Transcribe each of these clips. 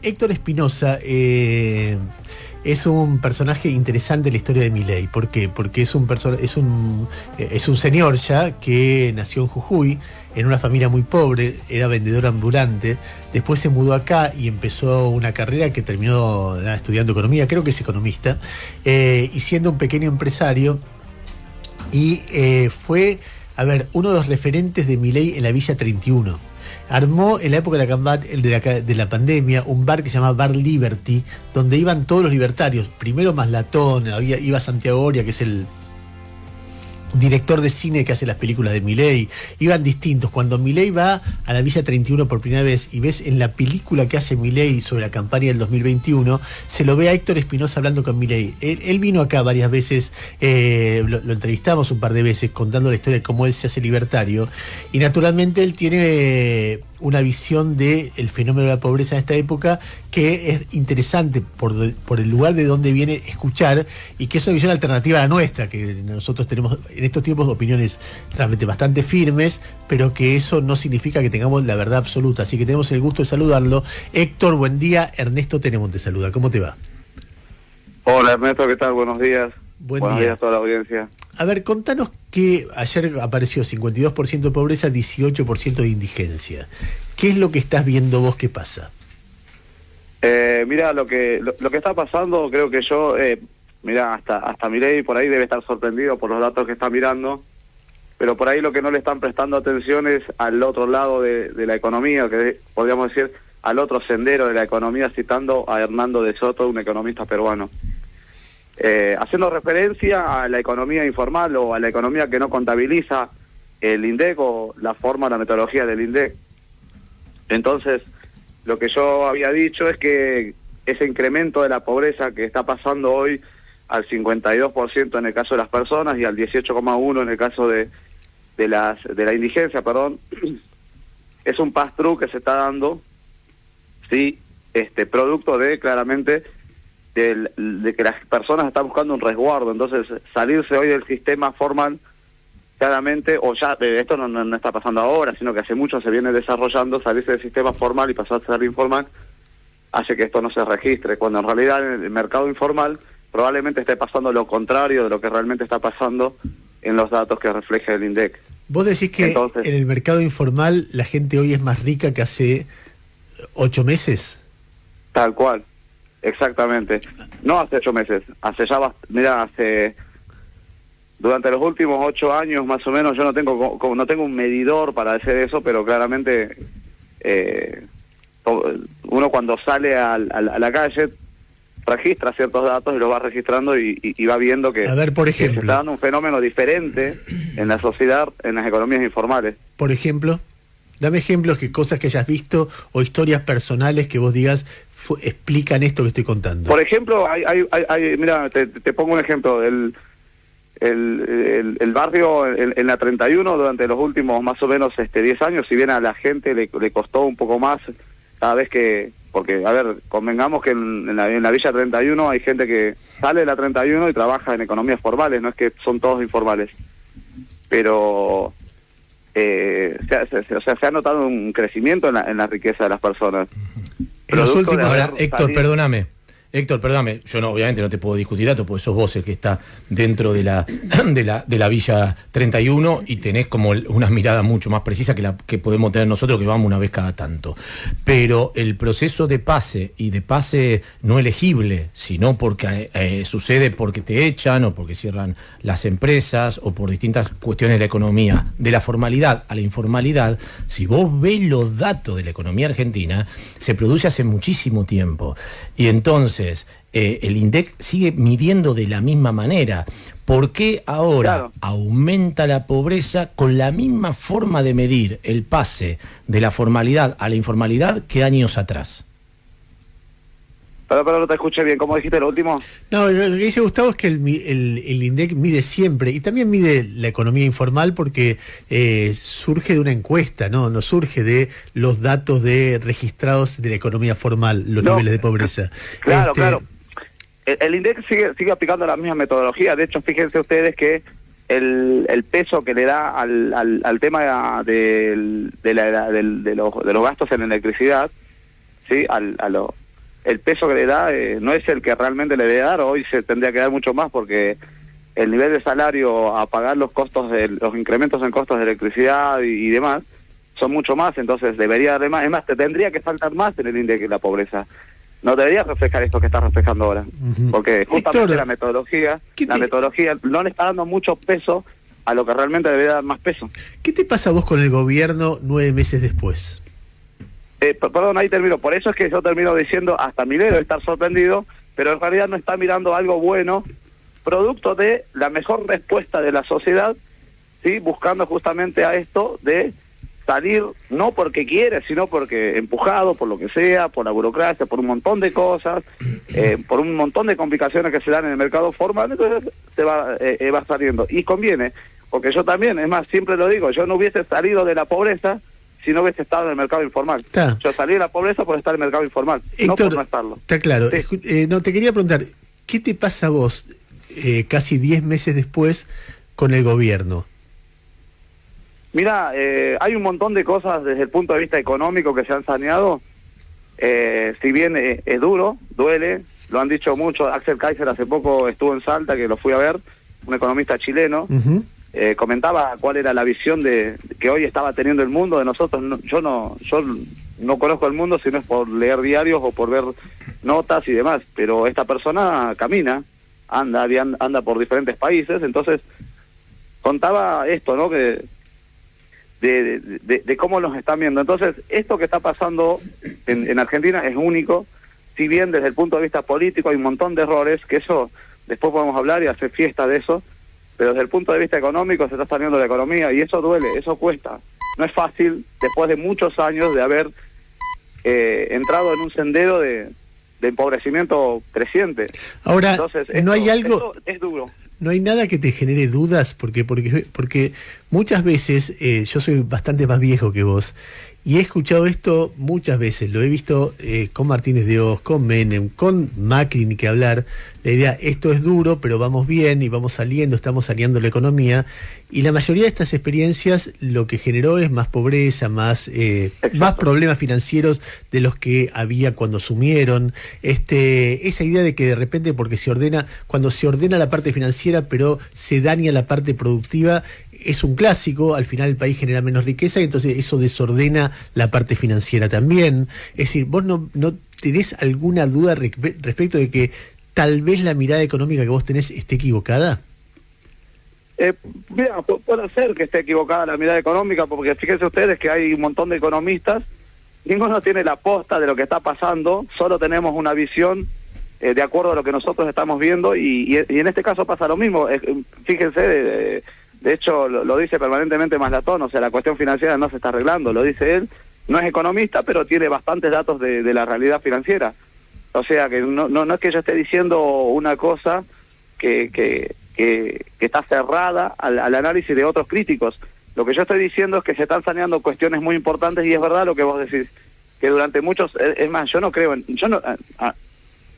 Héctor Espinosa es un personaje interesante en la historia de Milei. ¿Por qué? Porque es un señor ya que nació en Jujuy, en una familia muy pobre, era vendedor ambulante, después se mudó acá y empezó una carrera que terminó estudiando economía, creo que es economista, y siendo un pequeño empresario, y fue, uno de los referentes de Milei en la Villa 31. Armó en la época de la pandemia un bar que se llamaba Bar Liberty, donde iban todos los libertarios. Primero Maslatón, iba Santiago Oria, que es el director de cine que hace las películas de Milei. Iban distintos. Cuando Milei va a la Villa 31 por primera vez y ves en la película que hace Milei sobre la campaña del 2021, se lo ve a Héctor Espinosa hablando con Milei. Él vino acá varias veces, lo entrevistamos un par de veces contando la historia de cómo él se hace libertario, y naturalmente él tiene una visión del fenómeno de la pobreza en esta época que es interesante por el lugar de donde viene escuchar, y que es una visión alternativa a la nuestra, que nosotros tenemos en estos tiempos opiniones realmente bastante firmes, pero que eso no significa que tengamos la verdad absoluta. Así que tenemos el gusto de saludarlo. Héctor, buen día. Ernesto Tenemos te saluda. ¿Cómo te va? Hola Ernesto, ¿qué tal? Buenos días. Buenos días a toda la audiencia. A ver, contanos que ayer apareció 52% de pobreza, 18% de indigencia. ¿Qué es lo que estás viendo vos que pasa? Mira, lo que está pasando, creo que yo, hasta Milei por ahí debe estar sorprendido por los datos que está mirando, pero por ahí lo que no le están prestando atención es al otro lado de la economía, que podríamos decir al otro sendero de la economía, citando a Hernando de Soto, un economista peruano. Haciendo referencia a la economía informal o a la economía que no contabiliza el INDEC o la metodología del INDEC. Entonces, lo que yo había dicho es que ese incremento de la pobreza que está pasando hoy al 52% en el caso de las personas y al 18,1% en el caso de la indigencia, es un pass-through que se está dando, sí, producto de claramente de que las personas están buscando un resguardo. Entonces, salirse hoy del sistema formal, claramente, o ya, esto no está pasando ahora, sino que hace mucho se viene desarrollando, salirse del sistema formal y pasar a ser informal, hace que esto no se registre, cuando en realidad en el mercado informal probablemente esté pasando lo contrario de lo que realmente está pasando en los datos que refleja el INDEC. ¿Vos decís que entonces, en el mercado informal la gente hoy es más rica que hace 8 meses? Tal cual. Exactamente. No hace 8 meses, durante los últimos 8 años más o menos, yo no tengo un medidor para hacer eso, pero claramente uno cuando sale a la calle registra ciertos datos y los va registrando y va viendo que, a ver, por ejemplo, que se está dando un fenómeno diferente en la sociedad, en las economías informales. Por ejemplo, dame ejemplos, que cosas que hayas visto o historias personales que vos digas explican esto que estoy contando. Por ejemplo, mira, te pongo un ejemplo. El barrio en la 31 durante los últimos más o menos 10 años, si bien a la gente le costó un poco más cada vez que, porque convengamos que en la Villa 31 hay gente que sale de la 31 y trabaja en economías formales, no es que son todos informales, pero se ha notado un crecimiento en la riqueza de las personas. Ahora, Héctor, perdóname, yo obviamente no te puedo discutir datos porque sos vos el que está dentro de la Villa 31 y tenés como una mirada mucho más precisa que la que podemos tener nosotros, que vamos una vez cada tanto. Pero el proceso de pase, y de pase no elegible, sino porque sucede porque te echan o porque cierran las empresas o por distintas cuestiones de la economía, de la formalidad a la informalidad, si vos ves los datos de la economía argentina, se produce hace muchísimo tiempo. Y entonces el INDEC sigue midiendo de la misma manera. ¿Por qué ahora aumenta la pobreza con la misma forma de medir el pase de la formalidad a la informalidad que años atrás? Pero no te escuché bien, ¿cómo dijiste lo último? No, lo que dice Gustavo es que el INDEC mide siempre, y también mide la economía informal porque surge de una encuesta, no surge de los datos registrados de la economía formal, los niveles de pobreza. Claro. El INDEC sigue aplicando la misma metodología. De hecho, fíjense ustedes que el peso que le da al tema de los gastos en electricidad, ¿sí? el peso que le da no es el que realmente le debe dar. Hoy se tendría que dar mucho más porque el nivel de salario a pagar los costos los incrementos en costos de electricidad y demás son mucho más, entonces debería darle más. Es más, te tendría que faltar más en el índice de la pobreza. No debería reflejar esto que está reflejando ahora, porque justamente Héctor, la metodología no le está dando mucho peso a lo que realmente debería dar más peso. ¿Qué te pasa a vos con el gobierno 9 meses después? Perdón, ahí termino. Por eso es que yo termino diciendo, hasta Milei debe estar sorprendido, pero en realidad no está mirando algo bueno, producto de la mejor respuesta de la sociedad, ¿sí? Buscando justamente a esto de salir, no porque quiere, sino porque empujado por lo que sea, por la burocracia, por un montón de cosas, por un montón de complicaciones que se dan en el mercado formal, entonces se va saliendo. Y conviene, porque yo también, es más, siempre lo digo, yo no hubiese salido de la pobreza si no hubiese estado en el mercado informal. Yo salí de la pobreza por estar en el mercado informal, Héctor, no por no estarlo. Está claro. Sí. No, te quería preguntar, ¿qué te pasa a vos casi 10 meses después con el gobierno? Mira, hay un montón de cosas desde el punto de vista económico que se han saneado. Si bien es duro, duele, lo han dicho mucho. Axel Kaiser hace poco estuvo en Salta, que lo fui a ver, un economista chileno. Comentaba cuál era la visión que hoy estaba teniendo el mundo de nosotros. Yo no conozco el mundo, sino es por leer diarios o por ver notas y demás, pero esta persona camina, anda por diferentes países, entonces contaba esto, ¿no? Que de cómo nos están viendo. Entonces, esto que está pasando en Argentina es único, si bien desde el punto de vista político hay un montón de errores, que eso después podemos hablar y hacer fiesta de eso, pero desde el punto de vista económico se está saliendo la economía y eso duele, eso cuesta. No es fácil, después de muchos años de haber entrado en un sendero de empobrecimiento creciente. Ahora, entonces, no hay algo... es duro. ¿No hay nada que te genere dudas? Porque muchas veces, yo soy bastante más viejo que vos, y he escuchado esto muchas veces, lo he visto con Martínez de Hoz, con Menem, con Macri, ni que hablar, la idea, esto es duro, pero vamos bien y vamos saliendo, estamos saneando la economía, y la mayoría de estas experiencias lo que generó es más pobreza, más problemas financieros de los que había cuando asumieron, esa idea de que de repente cuando se ordena la parte financiera pero se daña la parte productiva, es un clásico, al final el país genera menos riqueza y entonces eso desordena la parte financiera también. Es decir, ¿vos no tenés alguna duda respecto de que tal vez la mirada económica que vos tenés esté equivocada? Mira, puede ser que esté equivocada la mirada económica, porque fíjense ustedes que hay un montón de economistas, ninguno tiene la posta de lo que está pasando, solo tenemos una visión de acuerdo a lo que nosotros estamos viendo y en este caso pasa lo mismo. Fíjense, de hecho lo dice permanentemente Maslatón, o sea, la cuestión financiera no se está arreglando, lo dice él, no es economista, pero tiene bastantes datos de la realidad financiera. O sea, que no es que yo esté diciendo una cosa que está cerrada al análisis de otros críticos. Lo que yo estoy diciendo es que se están saneando cuestiones muy importantes y es verdad lo que vos decís, que durante muchos... Es más, yo no creo en...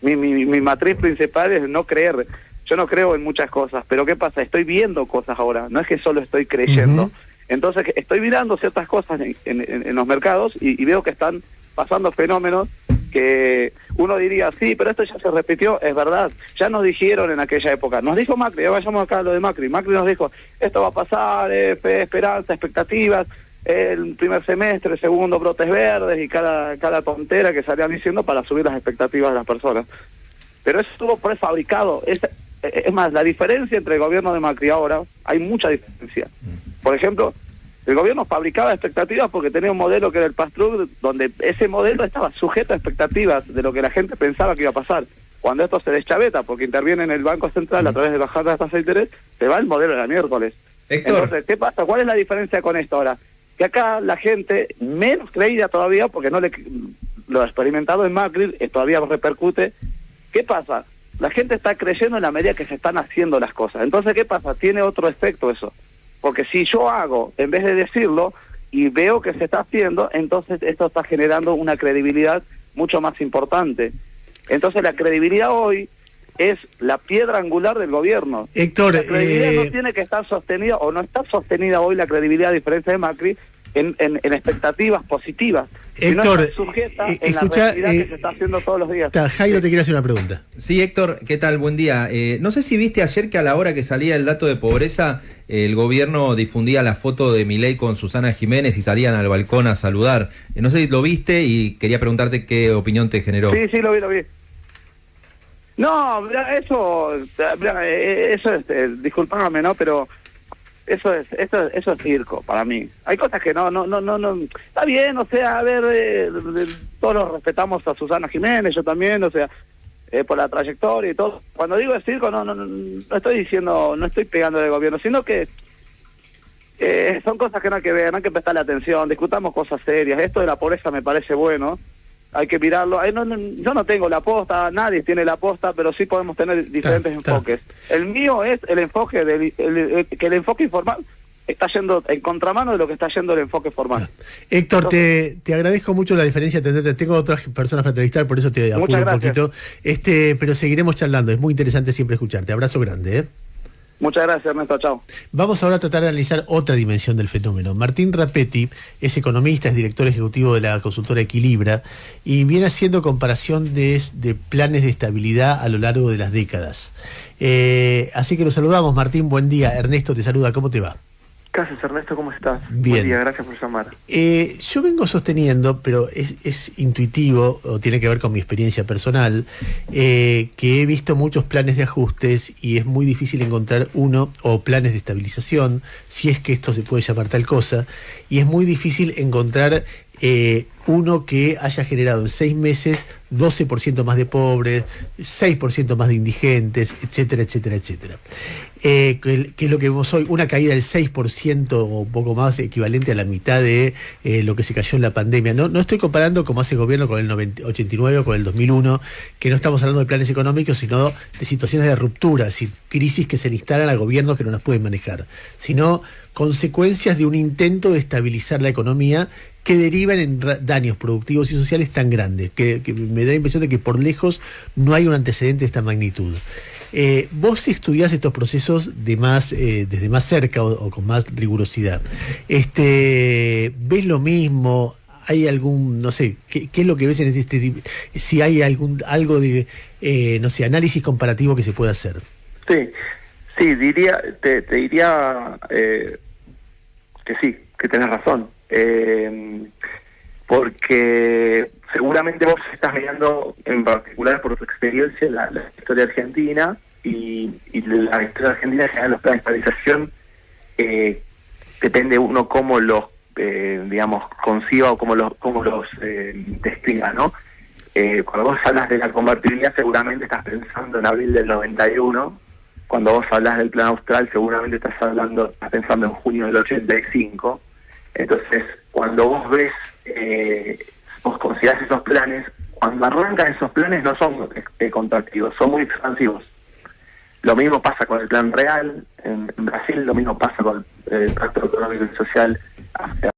Mi matriz principal es no creer. Yo no creo en muchas cosas, pero ¿qué pasa? Estoy viendo cosas ahora, no es que solo estoy creyendo. Entonces, estoy mirando ciertas cosas en los mercados y veo que están pasando fenómenos que uno diría, sí, pero esto ya se repitió, es verdad, ya nos dijeron en aquella época, nos dijo Macri, ya vayamos acá a lo de Macri nos dijo, esto va a pasar, fe, esperanza, expectativas, el primer semestre, segundo, brotes verdes y cada tontera que salían diciendo para subir las expectativas de las personas. Pero eso estuvo prefabricado, es más, la diferencia entre el gobierno de Macri ahora, hay mucha diferencia. Por ejemplo, el gobierno fabricaba expectativas porque tenía un modelo que era el pass-through, donde ese modelo estaba sujeto a expectativas de lo que la gente pensaba que iba a pasar. Cuando esto se deschaveta, porque interviene en el Banco Central a través de bajar las tasas de interés, se va el modelo de la miércoles. Héctor. Entonces, ¿qué pasa? ¿Cuál es la diferencia con esto ahora? Que acá la gente, menos creída todavía, porque lo experimentado en Macri todavía repercute. ¿Qué pasa? La gente está creyendo en la medida que se están haciendo las cosas. Entonces, ¿qué pasa? Tiene otro efecto eso. Porque si yo hago, en vez de decirlo, y veo que se está haciendo, entonces esto está generando una credibilidad mucho más importante. Entonces la credibilidad hoy es la piedra angular del gobierno. Héctor, la credibilidad no tiene que estar sostenida, o no está sostenida hoy la credibilidad, a diferencia de Macri, en expectativas positivas. Héctor, si no está sujeta en la realidad que se está haciendo todos los días. Jairo te quiere hacer una pregunta. Sí, Héctor, ¿qué tal? Buen día. No sé si viste ayer que a la hora que salía el dato de pobreza, el gobierno difundía la foto de Milei con Susana Jiménez y salían al balcón a saludar. No sé si lo viste y quería preguntarte qué opinión te generó. Sí, lo vi. No, eso es, disculpame, ¿no? Pero eso es circo para mí. Hay cosas que no, está bien, o sea, a ver, todos los respetamos a Susana Jiménez, yo también, o sea, por la trayectoria y todo. Cuando digo es circo, no estoy diciendo, no estoy pegando del gobierno, sino que son cosas que no hay que ver, no hay que prestarle atención, discutamos cosas serias. Esto de la pobreza me parece bueno. Hay que mirarlo. Yo no tengo la posta, nadie tiene la posta, pero sí podemos tener diferentes enfoques. El mío es el enfoque que el enfoque informal está yendo en contramano de lo que está yendo el enfoque formal. Héctor, entonces, te agradezco mucho la diferencia. Tengo otras personas para entrevistar, por eso te apuro un poquito. Pero seguiremos charlando. Es muy interesante siempre escucharte. Abrazo grande. Muchas gracias, Ernesto. Chao. Vamos ahora a tratar de analizar otra dimensión del fenómeno. Martín Rapetti es economista, es director ejecutivo de la consultora Equilibra y viene haciendo comparación de planes de estabilidad a lo largo de las décadas. Así que lo saludamos, Martín. Buen día. Ernesto te saluda. ¿Cómo te va? Gracias, Ernesto, ¿cómo estás? Bien. Buen día, gracias por llamar. Yo vengo sosteniendo, pero es intuitivo, o tiene que ver con mi experiencia personal, que he visto muchos planes de ajustes y es muy difícil encontrar uno, o planes de estabilización, si es que esto se puede llamar tal cosa, y es muy difícil encontrar uno que haya generado en 6 meses 12% más de pobres, 6% más de indigentes, etcétera, etcétera, etcétera. Que es lo que vemos hoy, una caída del 6% o un poco más, equivalente a la mitad de lo que se cayó en la pandemia. No estoy comparando como hace el gobierno con el 89 o con el 2001, que no estamos hablando de planes económicos, sino de situaciones de ruptura, es decir, crisis que se le instalan a gobiernos que no las pueden manejar, sino consecuencias de un intento de estabilizar la economía que derivan en daños productivos y sociales tan grandes, que me da la impresión de que por lejos no hay un antecedente de esta magnitud. Vos estudiás estos procesos desde más cerca o con más rigurosidad. ¿Ves lo mismo? ¿Hay algún, no sé, qué es lo que ves en si hay algo de, no sé, análisis comparativo que se pueda hacer? Sí, te diría que sí, que tenés razón. Porque seguramente vos estás mirando en particular por tu experiencia la historia argentina y la historia argentina en general, los planes de estabilización, depende uno cómo los digamos conciba o cómo los describa, ¿no? Cuando vos hablas de la convertibilidad seguramente estás pensando en abril del 91. Cuando vos hablas del plan austral seguramente estás pensando en junio del 85. Entonces, cuando vos ves, vos considerás esos planes, cuando arrancan esos planes no son contractivos, son muy expansivos. Lo mismo pasa con el plan real en Brasil, lo mismo pasa con el Pacto Económico y Social hacia